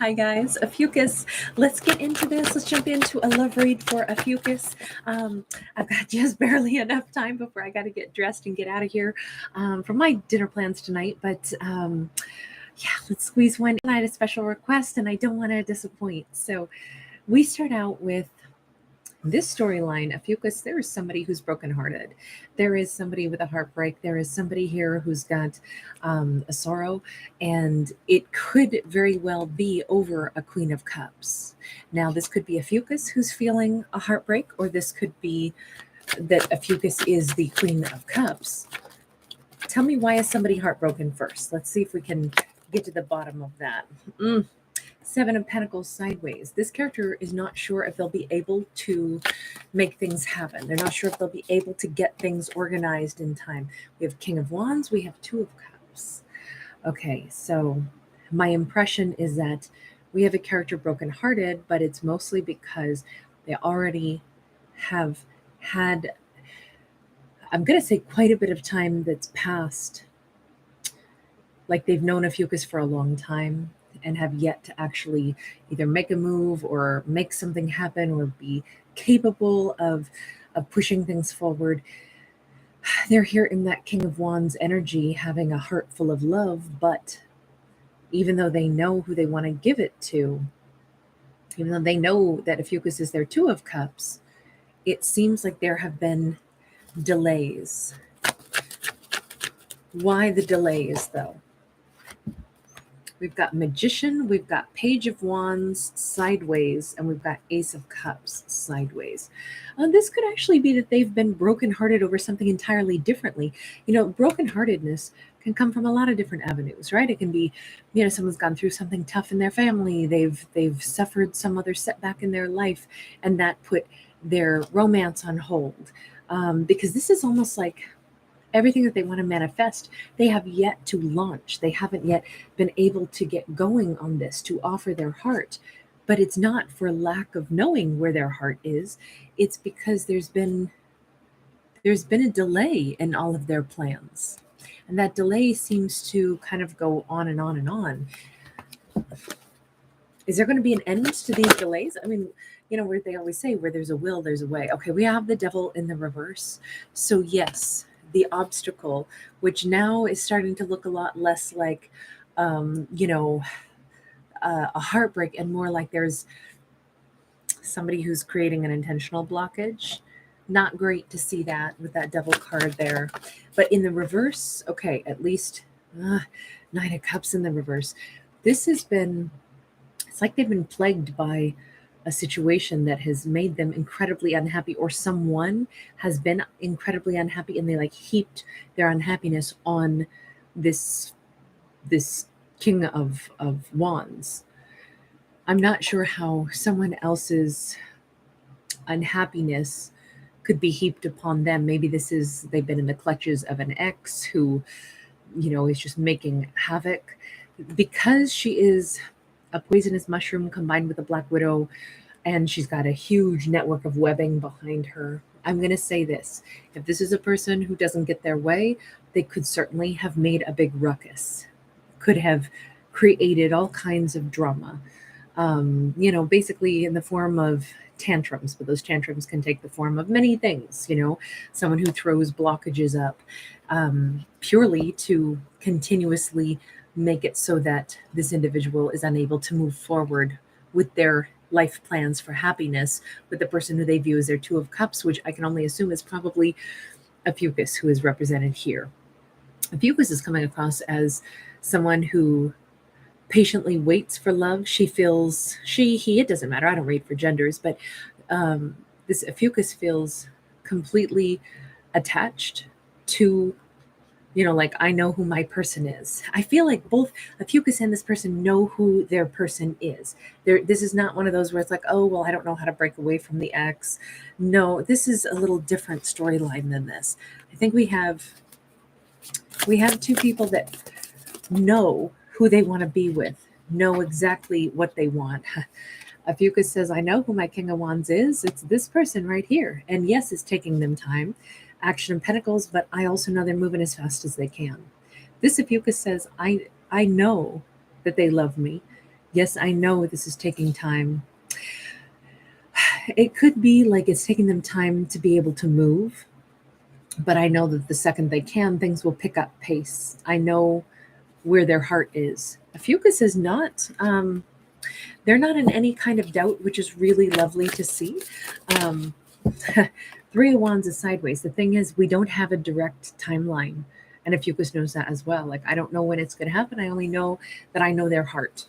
Hi guys, Ophiuchus. Let's get into this. Let's jump into a love read for Ophiuchus. I've got just barely enough time before I got to get dressed and get out of here for my dinner plans tonight. But yeah, let's squeeze one. I had a special request and I don't want to disappoint. So we start out with this storyline. Ophiuchus, there is somebody who's brokenhearted. There is somebody with a heartbreak. There is somebody here who's got a sorrow, and it could very well be over a Queen of Cups. Now, this could be Ophiuchus who's feeling a heartbreak, or this could be that Ophiuchus is the Queen of Cups. Tell me, why is somebody heartbroken first? Let's see if we can get to the bottom of that. Seven of Pentacles sideways. This character is not sure if they'll be able to make things happen. They're not sure if they'll be able to get things organized in time. We have King of Wands. We have Two of Cups. Okay, so my impression is that we have a character brokenhearted, but it's mostly because they already have had, I'm going to say, quite a bit of time that's passed. Like they've known Ophiuchus for a long time and have yet to actually either make a move or make something happen or be capable of pushing things forward. They're here in that King of Wands energy, having a heart full of love, but even though they know who they want to give it to, even though they know that Ophiuchus is their Two of Cups, it seems like there have been delays. Why the delays, though? We've got Magician, we've got Page of Wands sideways, and we've got Ace of Cups sideways. This could actually be that they've been brokenhearted over something entirely differently. You know, brokenheartedness can come from a lot of different avenues, right? It can be, you know, someone's gone through something tough in their family. They've suffered some other setback in their life, and that put their romance on hold. Because this is almost like everything that they want to manifest, they have yet to launch. They haven't yet been able to get going on this, to offer their heart. But it's not for lack of knowing where their heart is. It's because there's been a delay in all of their plans. And that delay seems to kind of go on and on and on. Is there going to be an end to these delays? I mean, you know, where they always say, where there's a will, there's a way. Okay, we have the Devil in the reverse. So yes, the obstacle, which now is starting to look a lot less like, you know, a heartbreak, and more like there's somebody who's creating an intentional blockage. Not great to see that with that Devil card there. But in the reverse, okay, at least Nine of Cups in the reverse. This has been, it's like they've been plagued by a situation that has made them incredibly unhappy, or someone has been incredibly unhappy, and they like heaped their unhappiness on this King of Wands. I'm not sure how someone else's unhappiness could be heaped upon them. Maybe they've been in the clutches of an ex who, you know, is just making havoc. Because she is a poisonous mushroom combined with a black widow, and she's got a huge network of webbing behind her. I'm going to say this. If this is a person who doesn't get their way, they could certainly have made a big ruckus, could have created all kinds of drama, you know, basically in the form of tantrums, but those tantrums can take the form of many things, you know, someone who throws blockages up purely to continuously make it so that this individual is unable to move forward with their life plans for happiness with the person who they view as their Two of Cups, which I can only assume is probably Ophiuchus, who is represented here. Ophiuchus is coming across as someone who patiently waits for love. She feels, he, it doesn't matter. I don't read for genders, but this Ophiuchus feels completely attached to, you know, like, I know who my person is. I feel like both Ophiuchus and this person know who their person is. This is not one of those where it's like, oh, well, I don't know how to break away from the ex. No, this is a little different storyline than this. I think we have two people that know who they want to be with, know exactly what they want. Ophiuchus says, I know who my King of Wands is. It's this person right here. And yes, it's taking them time. Action of Pentacles, but I also know they're moving as fast as they can. This Ophiuchus says, I know that they love me. Yes, I know this is taking time. It could be like it's taking them time to be able to move, but I know that the second they can, things will pick up pace. I know where their heart is. Ophiuchus is not. They're not in any kind of doubt, which is really lovely to see. Um, Three of Wands is sideways. The thing is, we don't have a direct timeline. And Ophiuchus knows that as well. Like, I don't know when it's going to happen. I only know that I know their heart,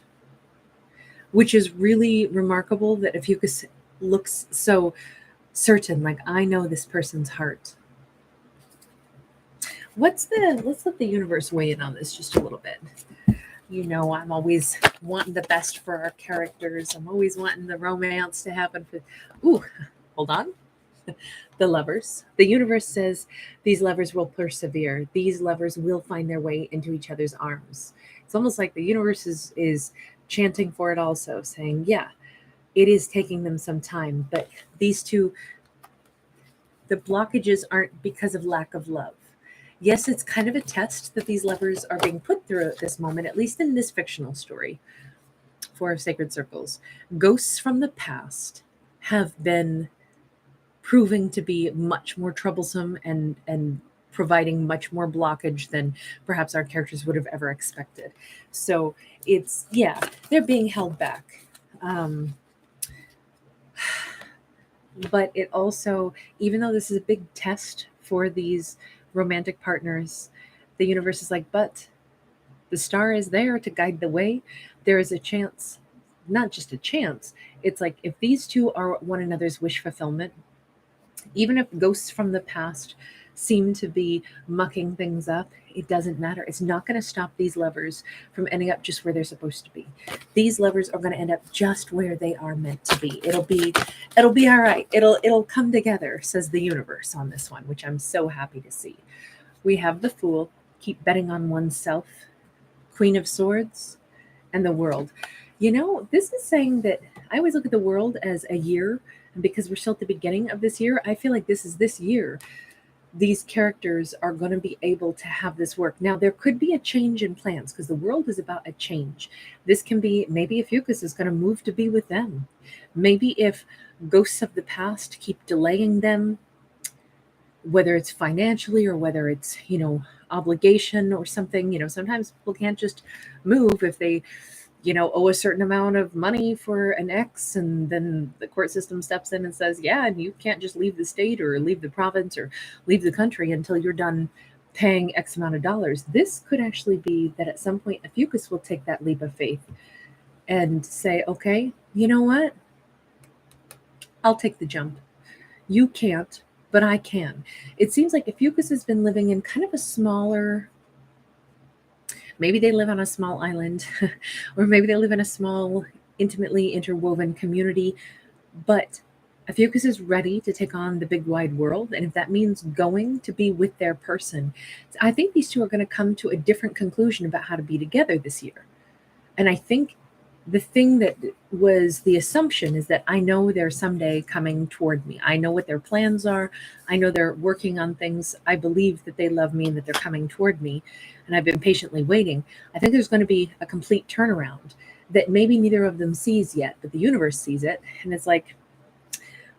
which is really remarkable that Ophiuchus looks so certain. Like, I know this person's heart. Let's let the universe weigh in on this just a little bit. You know, I'm always wanting the best for our characters. I'm always wanting the romance to happen for, ooh, hold on. The lovers. The universe says these lovers will persevere. These lovers will find their way into each other's arms. It's almost like the universe is chanting for it also, saying, yeah, it is taking them some time, but these two, the blockages aren't because of lack of love. Yes, it's kind of a test that these lovers are being put through at this moment, at least in this fictional story. Four of Sacred Circles. Ghosts from the past have been proving to be much more troublesome and providing much more blockage than perhaps our characters would have ever expected. So it's, yeah, they're being held back. Um, but it also, even though this is a big test for these romantic partners, the universe is like, but the star is there to guide the way. There is a chance, not just a chance, it's like if these two are one another's wish fulfillment, even if ghosts from the past seem to be mucking things up, it doesn't matter. It's not going to stop these lovers from ending up just where they're supposed to be. These lovers are going to end up just where they are meant to be. It'll be all right. It'll come together, says the universe on this one, which I'm so happy to see. We have the Fool, keep betting on oneself, Queen of Swords, and the World. You know, this is saying that I always look at the world as a year, and because we're still at the beginning of this year, I feel like this is this year. These characters are going to be able to have this work. Now, there could be a change in plans because the world is about a change. This can be maybe if Ophiuchus is going to move to be with them. Maybe if ghosts of the past keep delaying them, whether it's financially or whether it's, obligation or something, sometimes people can't just move if they owe a certain amount of money for an X, and then the court system steps in and says, yeah, and you can't just leave the state or leave the province or leave the country until you're done paying X amount of dollars. This could actually be that at some point Ophiuchus will take that leap of faith and say, okay, you know what? I'll take the jump. You can't, but I can. It seems like Ophiuchus has been living in kind of a smaller, maybe they live on a small island, or maybe they live in a small, intimately interwoven community. But Ophiuchus is ready to take on the big wide world. And if that means going to be with their person, I think these two are going to come to a different conclusion about how to be together this year. And I think the thing that was the assumption is that I know they're someday coming toward me. I know what their plans are. I know they're working on things. I believe that they love me and that they're coming toward me. And I've been patiently waiting. I think there's going to be a complete turnaround that maybe neither of them sees yet, but the universe sees it. And it's like,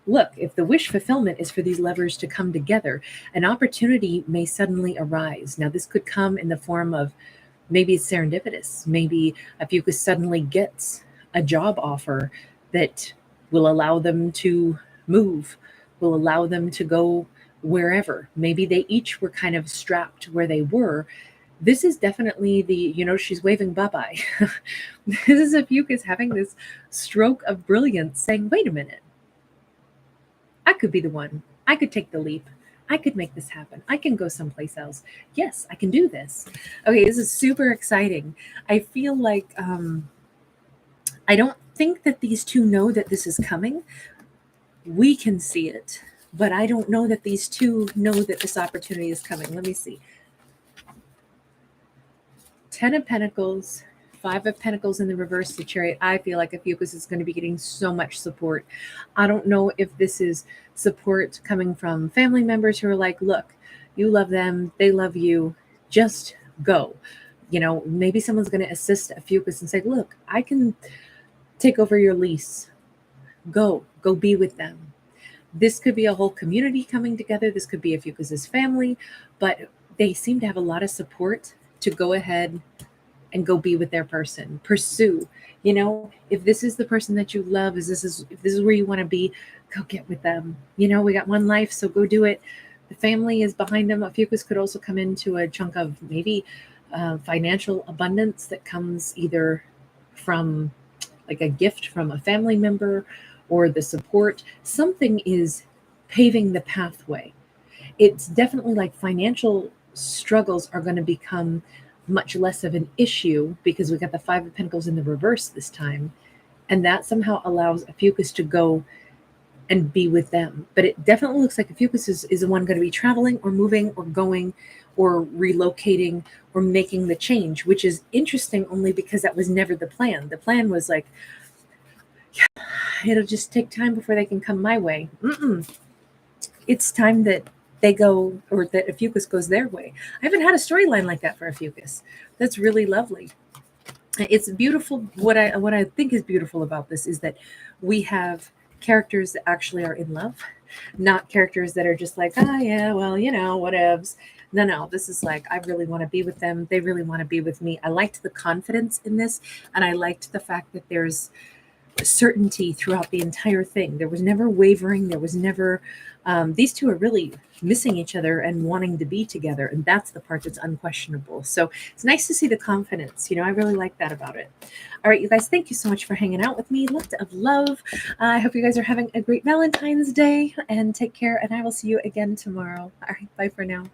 look, if the wish fulfillment is for these lovers to come together, an opportunity may suddenly arise. Now, this could come in the form of maybe it's serendipitous. Maybe Ophiuchus suddenly gets a job offer that will allow them to move, will allow them to go wherever. Maybe they each were kind of strapped where they were. This is definitely she's waving bye-bye. This is Ophiuchus having this stroke of brilliance saying, wait a minute, I could be the one. I could take the leap. I could make this happen. I can go someplace else. Yes, I can do this. Okay, this is super exciting. I feel like I don't think that these two know that this is coming. We can see it, but I don't know that these two know that this opportunity is coming. Let me see. 10 of Pentacles, 5 of Pentacles in the reverse, the Chariot. I feel like Ophiuchus is going to be getting so much support. I don't know if this is support coming from family members who are like, look, you love them, they love you, just go. Maybe someone's going to assist Ophiuchus and say, look, I can take over your lease. Go be with them. This could be a whole community coming together. This could be Ophiuchus's family, but they seem to have a lot of support to go ahead and go be with their person. Pursue. If this is the person that you love, if this is where you want to be, go get with them. We got one life, so go do it. The family is behind them. Ophiuchus could also come into a chunk of maybe financial abundance that comes either from like a gift from a family member or the support. Something is paving the pathway. It's definitely like financial struggles are going to become much less of an issue because we got the Five of Pentacles in the reverse this time. And that somehow allows Ophiuchus to go and be with them. But it definitely looks like Ophiuchus is the one going to be traveling or moving or going or relocating or making the change, which is interesting only because that was never the plan. The plan was like, it'll just take time before they can come my way. It's time that they go, or that Ophiuchus goes their way. I haven't had a storyline like that for Ophiuchus. That's really lovely. It's beautiful. What I think is beautiful about this is that we have characters that actually are in love, not characters that are just like, yeah, well, whatevs. No, this is like, I really want to be with them. They really want to be with me. I liked the confidence in this, and I liked the fact that there's certainty throughout the entire thing. There was never wavering. There was never, these two are really missing each other and wanting to be together. And that's the part that's unquestionable. So it's nice to see the confidence. I really like that about it. All right, you guys, thank you so much for hanging out with me. Lots of love. I hope you guys are having a great Valentine's Day, and take care. And I will see you again tomorrow. All right, bye for now.